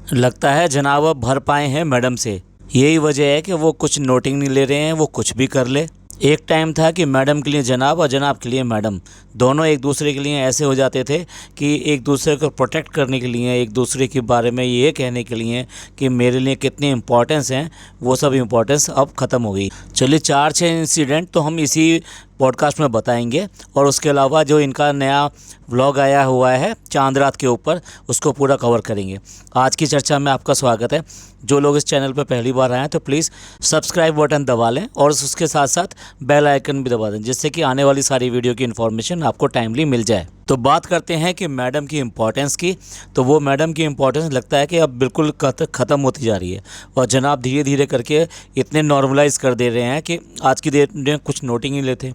लगता है जनाब अब भर पाए हैं मैडम से। यही वजह है कि वो कुछ नोटिंग नहीं ले रहे हैं, वो कुछ भी कर ले। एक टाइम था कि मैडम के लिए जनाब और जनाब के लिए मैडम, दोनों एक दूसरे के लिए ऐसे हो जाते थे कि एक दूसरे को प्रोटेक्ट करने के लिए, एक दूसरे के बारे में ये कहने के लिए कि मेरे लिए कितनी इम्पोर्टेंस हैं, वो सब इम्पोर्टेंस अब ख़त्म हो गई। चलिए 4-6 इंसिडेंट तो हम इसी पॉडकास्ट में बताएंगे, और उसके अलावा जो इनका नया व्लॉग आया हुआ है चांद रात के ऊपर, उसको पूरा कवर करेंगे। आज की चर्चा में आपका स्वागत है। जो लोग इस चैनल पर पहली बार आए हैं तो प्लीज़ सब्सक्राइब बटन दबा लें और उसके साथ साथ बेल आइकन भी दबा दें, जिससे कि आने वाली सारी वीडियो की इन्फॉर्मेशन आपको टाइमली मिल जाए। तो बात करते हैं कि मैडम की इम्पोर्टेंस की। तो वो मैडम की इम्पोर्टेंस लगता है कि अब बिल्कुल ख़त्म होती जा रही है, और जनाब धीरे धीरे करके इतने नॉर्मलाइज़ कर दे रहे हैं कि आज की डेट में कुछ नोटिंग नहीं लेते।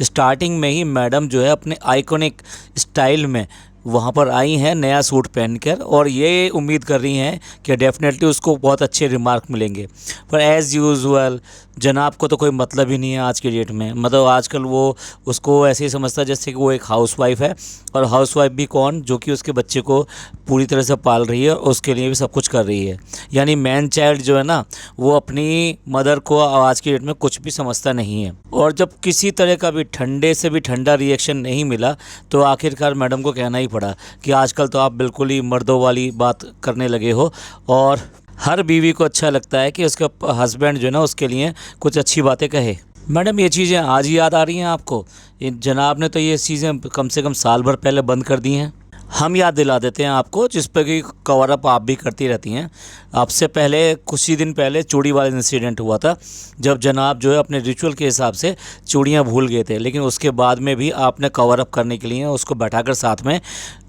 स्टार्टिंग में ही मैडम जो है अपने आइकॉनिक स्टाइल में वहाँ पर आई हैं नया सूट पहनकर, और ये उम्मीद कर रही हैं कि डेफ़िनेटली उसको बहुत अच्छे रिमार्क मिलेंगे। पर एज़ यूजुअल जनाब को तो कोई मतलब ही नहीं है आज की डेट में। मतलब आजकल वो उसको ऐसे ही समझता है जैसे कि वो एक हाउसवाइफ है, और हाउसवाइफ भी कौन, जो कि उसके बच्चे को पूरी तरह से पाल रही है और उसके लिए भी सब कुछ कर रही है। यानी मैन चाइल्ड जो है ना, वो अपनी मदर को आज की डेट में कुछ भी समझता नहीं है। और जब किसी तरह का भी ठंडे से भी ठंडा रिएक्शन नहीं मिला तो आखिरकार मैडम को कहना ही पड़ा कि आजकल तो आप बिल्कुल ही मर्दों वाली बात करने लगे हो, और हर बीवी को अच्छा लगता है कि उसका हस्बैंड जो है ना उसके लिए कुछ अच्छी बातें कहे। मैडम ये चीज़ें आज ही याद आ रही हैं आपको? जनाब ने तो ये चीज़ें कम से कम साल भर पहले बंद कर दी हैं। हम याद दिला देते हैं आपको, जिस पर कि कवर अप आप भी करती रहती हैं। आपसे पहले कुछ ही दिन पहले चूड़ी वाला इंसिडेंट हुआ था, जब जनाब जो है अपने रिचुअल के हिसाब से चूड़ियाँ भूल गए थे, लेकिन उसके बाद में भी आपने कवर अप करने के लिए उसको बैठाकर साथ में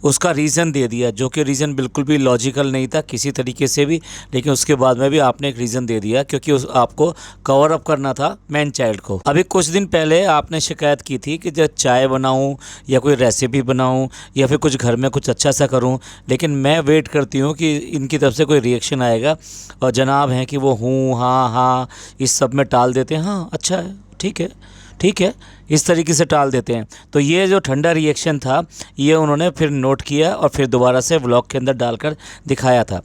उसका रीज़न दे दिया, जो कि रीज़न बिल्कुल भी लॉजिकल नहीं था किसी तरीके से भी। लेकिन उसके बाद में भी आपने एक रीज़न दे दिया, क्योंकि आपको कवर अप करना था मैन चाइल्ड को। अभी कुछ दिन पहले आपने शिकायत की थी कि जब चाय बनाऊं या कोई रेसिपी बनाऊं या फिर कुछ घर में कुछ अच्छा सा करूं, लेकिन मैं वेट करती हूं कि इनकी तरफ से कोई रिएक्शन आएगा, और जनाब हैं कि वो हूँ हाँ हाँ इस सब में टाल देते हैं। हाँ अच्छा है, ठीक है ठीक है, इस तरीके से टाल देते हैं। तो ये जो ठंडा रिएक्शन था, ये उन्होंने फिर नोट किया और फिर दोबारा से व्लॉग के अंदर डालकर दिखाया था।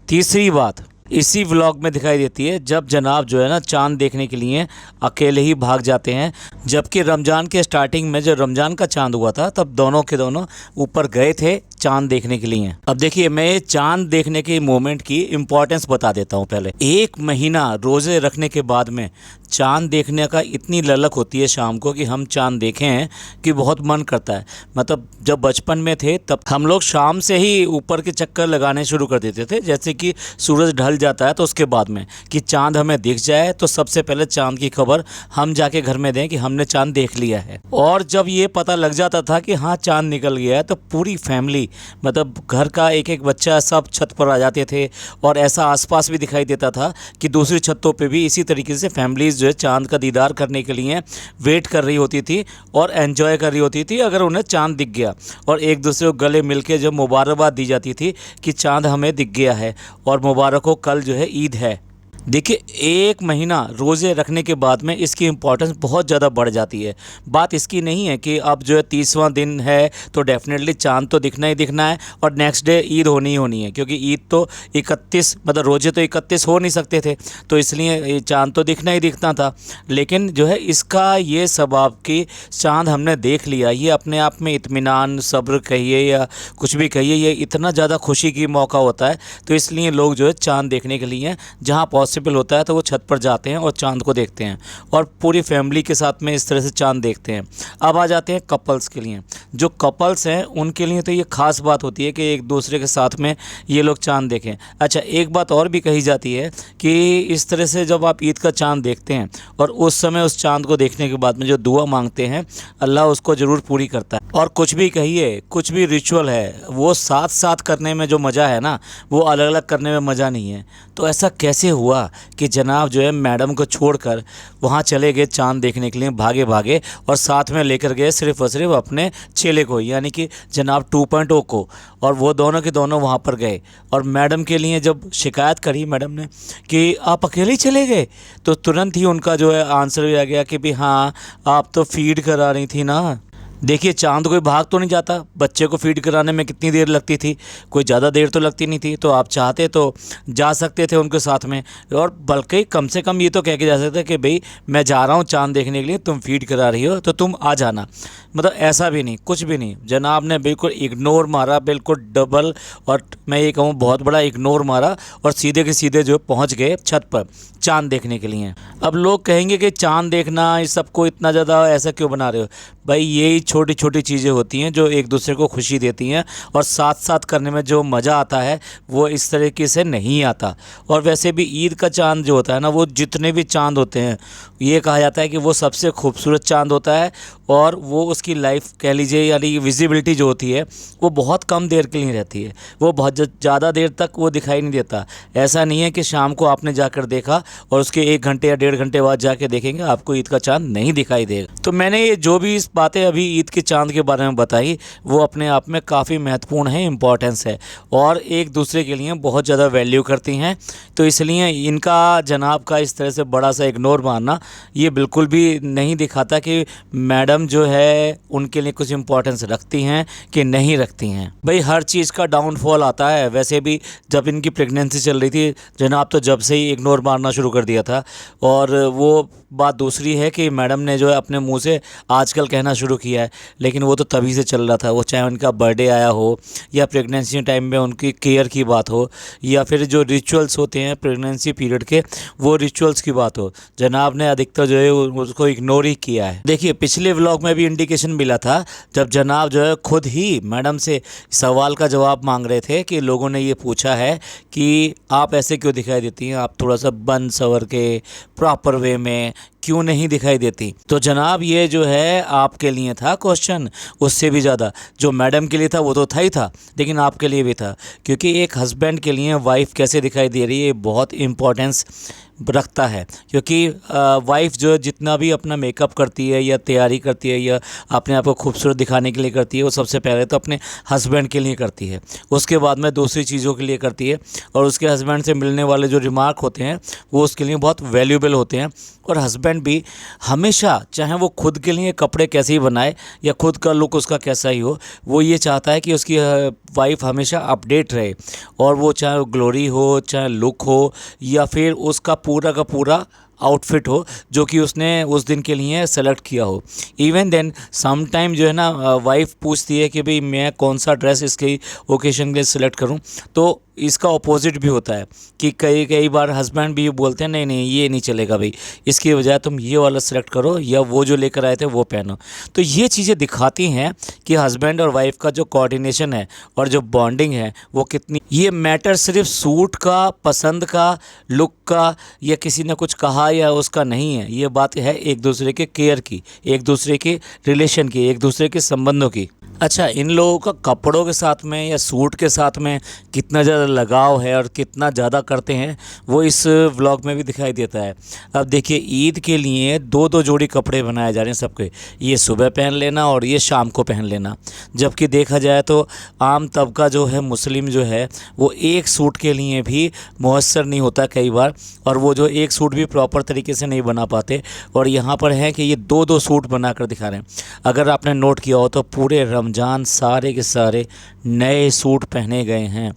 तीसरी बात इसी व्लॉग में दिखाई देती है, जब जनाब जो है ना चांद देखने के लिए अकेले ही भाग जाते हैं, जबकि रमज़ान के स्टार्टिंग में जब रमज़ान का चांद हुआ था तब दोनों के दोनों ऊपर गए थे चांद देखने के लिए। अब देखिए, मैं चांद देखने के मोमेंट की इम्पोर्टेंस बता देता हूँ। पहले 1 महीना रोज़े रखने के बाद में चांद देखने का इतनी ललक होती है शाम को कि हम चांद देखें हैं कि बहुत मन करता है। मतलब जब बचपन में थे तब हम लोग शाम से ही ऊपर के चक्कर लगाने शुरू कर देते थे, जैसे कि सूरज ढल जाता है तो उसके बाद में कि चांद हमें दिख जाए तो सबसे पहले चांद की खबर हम जाके घर में दें कि हमने चांद देख लिया है। और जब ये पता लग जाता था कि हाँ चांद निकल गया है, तो पूरी फैमिली, मतलब घर का एक एक बच्चा सब छत पर आ जाते थे, और ऐसा आसपास भी दिखाई देता था कि दूसरी छतों पे भी इसी तरीके से फैमिलीज़ जो है चांद का दीदार करने के लिए वेट कर रही होती थी और एंजॉय कर रही होती थी अगर उन्हें चांद दिख गया। और एक दूसरे को गले मिलके जब मुबारकबाद दी जाती थी कि चांद हमें दिख गया है और मुबारक हो, कल जो है ईद है। देखिए, 1 महीना रोज़े रखने के बाद में इसकी इम्पोर्टेंस बहुत ज़्यादा बढ़ जाती है। बात इसकी नहीं है कि अब जो है 30वां दिन है तो डेफिनेटली चांद तो दिखना ही दिखना है और नेक्स्ट डे ईद होनी ही होनी है, क्योंकि ईद तो 31, मतलब रोज़े तो 31 हो नहीं सकते थे, तो इसलिए चांद तो दिखना ही दिखना था। लेकिन जो है इसका ये सबब कि चांद हमने देख लिया, ये अपने आप में इत्मीनान, सब्र कहिए या कुछ भी कहिए, ये इतना ज़्यादा खुशी की मौका होता है। तो इसलिए लोग जो है चांद देखने के लिए जहाँ पॉसिबल होता है तो वो छत पर जाते हैं और चांद को देखते हैं, और पूरी फैमिली के साथ में इस तरह से चांद देखते हैं। अब आ जाते हैं कपल्स के लिए। जो कपल्स हैं उनके लिए तो ये ख़ास बात होती है कि एक दूसरे के साथ में ये लोग चांद देखें। अच्छा, एक बात और भी कही जाती है कि इस तरह से जब आप ईद का चांद देखते हैं और उस समय उस चांद को देखने के बाद में जो दुआ मांगते हैं, अल्लाह उसको ज़रूर पूरी करता है। और कुछ भी कहिए, कुछ भी रिचुअल है, वो साथ साथ करने में जो मज़ा है ना, वो अलग अलग करने में मज़ा नहीं है। तो ऐसा कैसे हुआ कि जनाब जो है मैडम को छोड़कर वहाँ चले गए चांद देखने के लिए, भागे भागे, और साथ में लेकर गए सिर्फ़ और सिर्फ अपने चेले को, यानी कि जनाब 2.0 को, और वो दोनों के दोनों वहाँ पर गए। और मैडम के लिए जब शिकायत करी मैडम ने कि आप अकेले ही चले गए, तो तुरंत ही उनका जो है आंसर भी आ गया कि भी हाँ, आप तो फीड करा रही थी ना, देखिए चाँद कोई भाग तो नहीं जाता, बच्चे को फीड कराने में कितनी देर लगती थी, कोई ज़्यादा देर तो लगती नहीं थी। तो आप चाहते तो जा सकते थे उनके साथ में, और बल्कि कम से कम ये तो कह के जा सकते कि भाई मैं जा रहा हूँ चाँद देखने के लिए, तुम फीड करा रही हो तो तुम आ जाना। मतलब ऐसा भी नहीं, कुछ भी नहीं, जनाब ने बिल्कुल इग्नोर मारा, बिल्कुल डबल, और मैं ये कहूँ बहुत बड़ा इग्नोर मारा, और सीधे के सीधे जो पहुँच गए छत पर चाँद देखने के लिए। अब लोग कहेंगे कि चाँद देखना इस सबको इतना ज़्यादा ऐसा क्यों बना रहे हो? भाई यही छोटी छोटी चीज़ें होती हैं जो एक दूसरे को खुशी देती हैं, और साथ साथ करने में जो मज़ा आता है वो इस तरीके से नहीं आता। और वैसे भी ईद का चाँद जो होता है ना, वो जितने भी चाँद होते हैं, ये कहा जाता है कि वो सबसे खूबसूरत चाँद होता है, और वो उसकी लाइफ कह लीजिए यानी विजिबिलिटी जो होती है वो बहुत कम देर के लिए रहती है, वो बहुत ज़्यादा देर तक वो दिखाई नहीं देता। ऐसा नहीं है कि शाम को आपने जाकर देखा और उसके 1 घंटे या 1.5 घंटे बाद जाके देखेंगे आपको ईद का चाँद नहीं दिखाई देगा। तो मैंने ये जो भी इस बातें अभी ईद के चाँद के बारे में बताई वो अपने आप में काफ़ी महत्वपूर्ण है, इम्पॉर्टेंस है, और एक दूसरे के लिए बहुत ज़्यादा वैल्यू करती हैं। तो इसलिए इनका जनाब का इस तरह से बड़ा सा इग्नोर मारना ये बिल्कुल भी नहीं दिखाता कि मैडम जो है उनके लिए कुछ इम्पोर्टेंस रखती हैं कि नहीं रखती हैं। भाई हर चीज़ का डाउनफॉल आता है। वैसे भी जब इनकी प्रेगनेंसी चल रही थी जनाब तो जब से ही इग्नोर मारना शुरू कर दिया था। और वो बात दूसरी है कि मैडम ने जो है अपने मुंह से आजकल कहना शुरू किया है, लेकिन वो तो तभी से चल रहा था। वो चाहे उनका बर्थडे आया हो या प्रेगनेंसी टाइम में उनकी केयर की बात हो, या फिर जो रिचुअल्स होते हैं प्रेगनेंसी पीरियड के वो रिचुअल्स की बात हो, जनाब ने अधिकतर जो है उसको इग्नोर ही किया है। देखिए पिछले व्लॉग में भी इंडिकेशन मिला था जब जनाब जो है खुद ही मैडम से सवाल का जवाब मांग रहे थे कि लोगों ने ये पूछा है कि आप ऐसे क्यों दिखाई देती हैं, आप थोड़ा सा बन सवर के प्रॉपर वे में क्यों नहीं दिखाई देती। तो जनाब ये जो है आपके लिए था क्वेश्चन, उससे भी ज़्यादा जो मैडम के लिए था वो तो था ही था, लेकिन आपके लिए भी था, क्योंकि एक हस्बैंड के लिए वाइफ कैसे दिखाई दे रही है बहुत इम्पोर्टेंस रखता है। क्योंकि वाइफ जो जितना भी अपना मेकअप करती है या तैयारी करती है या अपने आप को खूबसूरत दिखाने के लिए करती है, वो सबसे पहले तो अपने हस्बैंड के लिए करती है, उसके बाद में दूसरी चीज़ों के लिए करती है, और उसके हस्बैंड से मिलने वाले जो रिमार्क होते हैं वो उसके लिए बहुत वैल्यूएबल होते हैं। और हस्बैंड भी हमेशा चाहे वो खुद के लिए कपड़े कैसे ही बनाए या खुद का लुक उसका कैसा ही हो, वो ये चाहता है कि उसकी वाइफ हमेशा अपडेट रहे, और वो चाहे ग्लोरी हो, चाहे लुक हो, या फिर उसका पूरा का पूरा आउटफिट हो जो कि उसने उस दिन के लिए सेलेक्ट किया हो। इवन देन सम टाइम जो है ना वाइफ पूछती है कि भाई मैं कौन सा ड्रेस इसके ओकेजन के लिए सेलेक्ट करूं, तो इसका ऑपोजिट भी होता है कि कई बार हस्बैंड भी बोलते हैं नहीं नहीं ये नहीं चलेगा भाई, इसकी बजाय तुम ये वाला सेलेक्ट करो या वो जो लेकर आए थे वो पहनो। तो ये चीज़ें दिखाती हैं कि हस्बैंड और वाइफ का जो कोऑर्डिनेशन है और जो बॉन्डिंग है वो कितनी, ये मैटर सिर्फ सूट का, पसंद का, लुक का, या किसी ने कुछ कहा या उसका नहीं है। ये बात है एक दूसरे के केयर की, एक दूसरे के रिलेशन की, एक दूसरे के संबंधों की। अच्छा, इन लोगों का कपड़ों के साथ में या सूट के साथ में कितना ज़्यादा लगाव है और कितना ज़्यादा करते हैं वो इस व्लॉग में भी दिखाई देता है। अब देखिए ईद के लिए 2-2 जोड़ी कपड़े बनाए जा रहे हैं सबके, ये सुबह पहन लेना और ये शाम को पहन लेना। जबकि देखा जाए तो आम तबका जो है मुस्लिम जो है वो एक सूट के लिए भी मुयस्सर नहीं होता कई बार, और वो जो एक सूट भी प्रॉपर तरीके से नहीं बना पाते। और यहाँ पर है कि ये 2-2 सूट बना कर दिखा रहे हैं। अगर आपने नोट किया हो तो पूरे रमज़ान सारे के सारे नए सूट पहने गए हैं।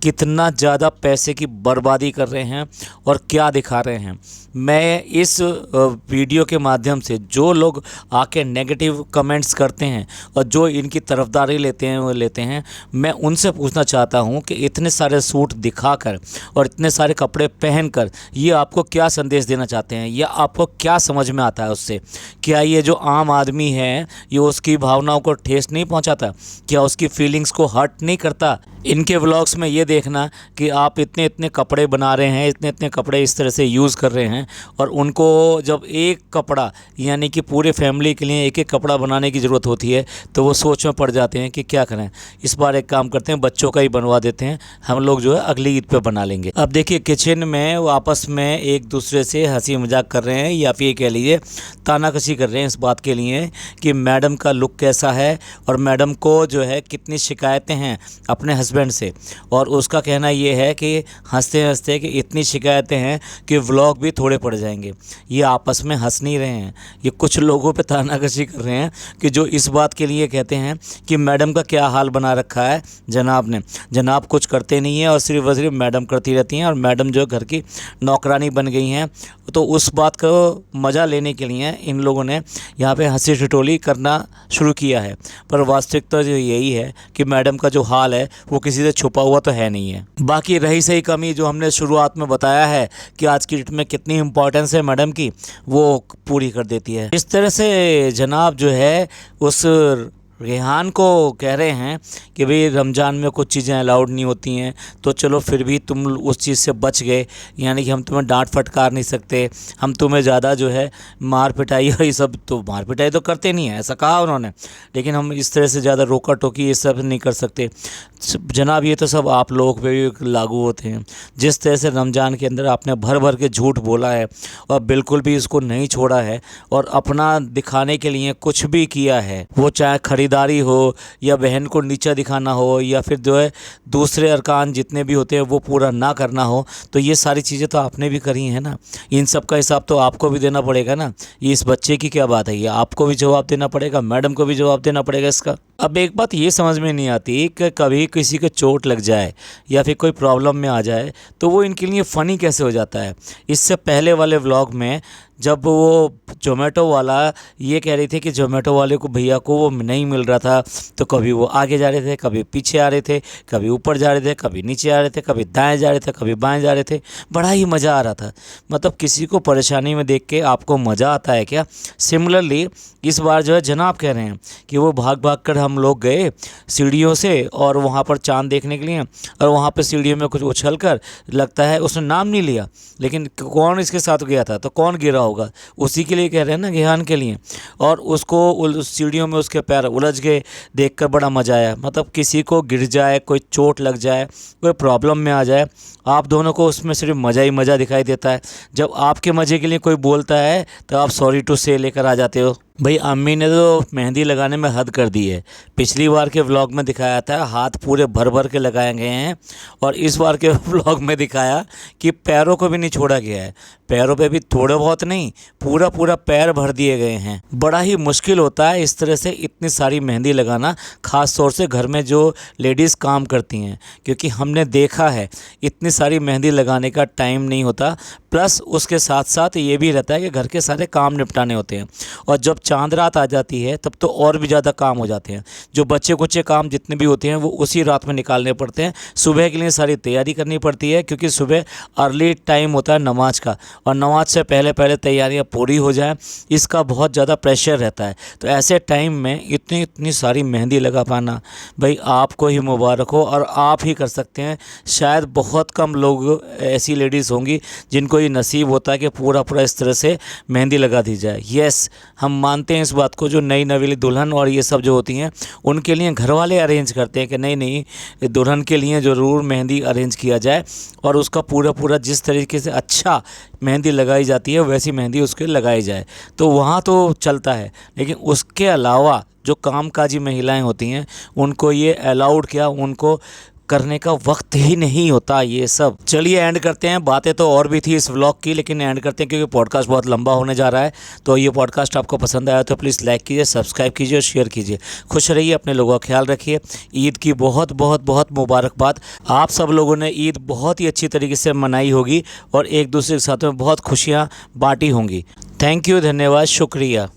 कितना ज़्यादा पैसे की बर्बादी कर रहे हैं और क्या दिखा रहे हैं। मैं इस वीडियो के माध्यम से जो लोग आके नेगेटिव कमेंट्स करते हैं और जो इनकी तरफदारी लेते हैं मैं उनसे पूछना चाहता हूं कि इतने सारे सूट दिखाकर और इतने सारे कपड़े पहनकर ये आपको क्या संदेश देना चाहते हैं, या आपको क्या समझ में आता है उससे? क्या ये जो आम आदमी है ये उसकी भावनाओं को ठेस नहीं पहुंचाता? क्या उसकी फीलिंग्स को हर्ट नहीं करता? इनके व्लॉग्स में ये देखना कि आप इतने इतने कपड़े बना रहे हैं, इतने इतने कपड़े इस तरह से यूज़ कर रहे हैं, और उनको जब एक कपड़ा यानी कि पूरे फैमिली के लिए एक एक कपड़ा बनाने की ज़रूरत होती है तो वो सोच में पड़ जाते हैं कि क्या करें। इस बार एक काम करते हैं, बच्चों का ही बनवा देते हैं, हम लोग जो है अगली ईद पे बना लेंगे। अब देखिए किचन में वो आपस में एक दूसरे से हंसी मजाक कर रहे हैं, या फिर कह लीजिए तानाकशी कर रहे हैं इस बात के लिए कि मैडम का लुक कैसा है और मैडम को जो है कितनी शिकायत शिकायतें हैं अपने हस्बैंड से, और उसका कहना ये है कि हंसते हंसते कि इतनी शिकायतें हैं कि व्लॉग भी थोड़े पड़ जाएंगे। ये आपस में हंस नहीं रहे हैं, ये कुछ लोगों पे तानाकशी कर रहे हैं कि जो इस बात के लिए कहते हैं कि मैडम का क्या हाल बना रखा है जनाब ने। जनाब कुछ करते नहीं है और सिर्फ व सिर्फ मैडम करती रहती हैं, और मैडम जो घर की नौकरानी बन गई हैं। तो उस बात को मज़ा लेने के लिए इन लोगों ने यहाँ पे हंसी ठिठोली करना शुरू किया है, पर वास्तविकता जो यही है कि मैडम का जो हाल है वो किसी से छुपा हुआ तो है नहीं है। बाकी रही सही कमी जो हमने शुरुआत में बताया है कि आज की डेट में कितनी इम्पोर्टेंस है मैडम की, वो पूरी कर देती है। इस तरह से जनाब जो है उस रेहान को कह रहे हैं कि भाई रमज़ान में कुछ चीज़ें अलाउड नहीं होती हैं, तो चलो फिर भी तुम उस चीज़ से बच गए, यानी कि हम तुम्हें डांट फटकार नहीं सकते, हम तुम्हें ज़्यादा जो है मार पिटाई और ये सब, तो मार पिटाई तो करते नहीं है ऐसा कहा उन्होंने, लेकिन हम इस तरह से ज़्यादा रोका टोकी ये सब नहीं कर सकते। जनाब ये तो सब आप लोगों पे भी लागू होते हैं। जिस तरह से रमज़ान के अंदर आपने भर भर के झूठ बोला है और बिल्कुल भी इसको नहीं छोड़ा है और अपना दिखाने के लिए कुछ भी किया है, वो चाहे खरीदारी हो या बहन को नीचा दिखाना हो या फिर जो है दूसरे अरकान जितने भी होते हैं वो पूरा ना करना हो, तो ये सारी चीज़ें तो आपने भी करी हैं ना। इन सब का हिसाब तो आपको भी देना पड़ेगा ना। ये इस बच्चे की क्या बात है, ये आपको भी जवाब देना पड़ेगा, मैडम को भी जवाब देना पड़ेगा इसका। अब एक बात ये समझ में नहीं आती कि कभी किसी को चोट लग जाए या फिर कोई प्रॉब्लम में आ जाए तो वो इनके लिए फ़नी कैसे हो जाता है। इससे पहले वाले व्लॉग में जब वो ज़ोमैटो वाला ये कह रही थी कि ज़ोमैटो वाले को भैया को वो नहीं मिल रहा था, तो कभी वो आगे जा रहे थे, कभी पीछे आ रहे थे, कभी ऊपर जा रहे थे, कभी नीचे आ रहे थे, कभी दाएं जा रहे थे, कभी बाएं जा रहे थे। बड़ा ही मज़ा आ रहा था। मतलब किसी को परेशानी में देख के आपको मज़ा आता है क्या? सिमिलरली इस बार जो है जनाब कह रहे हैं कि वो भाग भाग कर हम लोग गए सीढ़ियों से और वहाँ पर चाँद देखने के लिए, और वहाँ पर सीढ़ियों में कुछ उछल कर लगता है उसने नाम नहीं लिया, लेकिन कौन इसके साथ गया था तो कौन गिरा होगा, उसी के लिए कह रहे हैं ना, रेहान के लिए। और उसको उस सीढ़ियों में उसके पैर उलझ गए, देखकर बड़ा मज़ा आया। मतलब किसी को गिर जाए, कोई चोट लग जाए, कोई प्रॉब्लम में आ जाए, आप दोनों को उसमें सिर्फ मज़ा ही मज़ा दिखाई देता है। जब आपके मज़े के लिए कोई बोलता है तो आप सॉरी टू से लेकर आ जाते हो। भाई अम्मी ने तो मेहंदी लगाने में हद कर दी है। पिछली बार के व्लॉग में दिखाया था हाथ पूरे भर भर के लगाए गए हैं, और इस बार के व्लॉग में दिखाया कि पैरों को भी नहीं छोड़ा गया है। पैरों पे भी थोड़े बहुत नहीं, पूरा पूरा पैर भर दिए गए हैं। बड़ा ही मुश्किल होता है इस तरह से इतनी सारी मेहंदी लगाना, ख़ास तौर से घर में जो लेडीज़ काम करती हैं, क्योंकि हमने देखा है इतनी सारी मेहंदी लगाने का टाइम नहीं होता। प्लस उसके साथ साथ ये भी रहता है कि घर के सारे काम निपटाने होते हैं, और जब चांद रात आ जाती है तब तो और भी ज़्यादा काम हो जाते हैं। जो बच्चे कुच्चे काम जितने भी होते हैं वो उसी रात में निकालने पड़ते हैं। सुबह के लिए सारी तैयारी करनी पड़ती है, क्योंकि सुबह अर्ली टाइम होता है नमाज का, और नमाज से पहले पहले तैयारियां पूरी हो जाएं, इसका बहुत ज़्यादा प्रेशर रहता है। तो ऐसे टाइम में इतनी सारी मेहंदी लगा पाना, भाई आपको ही मुबारक हो, और आप ही कर सकते हैं। शायद बहुत कम लोग ऐसी लेडीज़ होंगी जिनको ये नसीब होता है कि पूरा पूरा इस तरह से मेहंदी लगा दी जाए। येस, हम मानते हैं इस बात को, जो नई नवेली दुल्हन और ये सब जो होती हैं उनके लिए घर वाले अरेंज करते हैं कि नहीं दुल्हन के लिए ज़रूर मेहंदी अरेंज किया जाए, और उसका पूरा पूरा जिस तरीके से अच्छा मेहंदी लगाई जाती है वैसी मेहंदी उसके लगाई जाए, तो वहाँ तो चलता है। लेकिन उसके अलावा जो कामकाजी महिलाएं होती हैं उनको ये अलाउड क्या, उनको करने का वक्त ही नहीं होता ये सब। चलिए एंड करते हैं। बातें तो और भी थी इस व्लॉग की, लेकिन एंड करते हैं क्योंकि पॉडकास्ट बहुत लंबा होने जा रहा है। तो ये पॉडकास्ट आपको पसंद आया तो प्लीज़ लाइक कीजिए, सब्सक्राइब कीजिए और शेयर कीजिए। खुश रहिए, अपने लोगों का ख्याल रखिए। ईद की बहुत बहुत बहुत मुबारकबाद। आप सब लोगों ने ईद बहुत ही अच्छी तरीके से मनाई होगी और एक दूसरे के साथ में बहुत खुशियाँ बांटी होंगी। थैंक यू, धन्यवाद, शुक्रिया।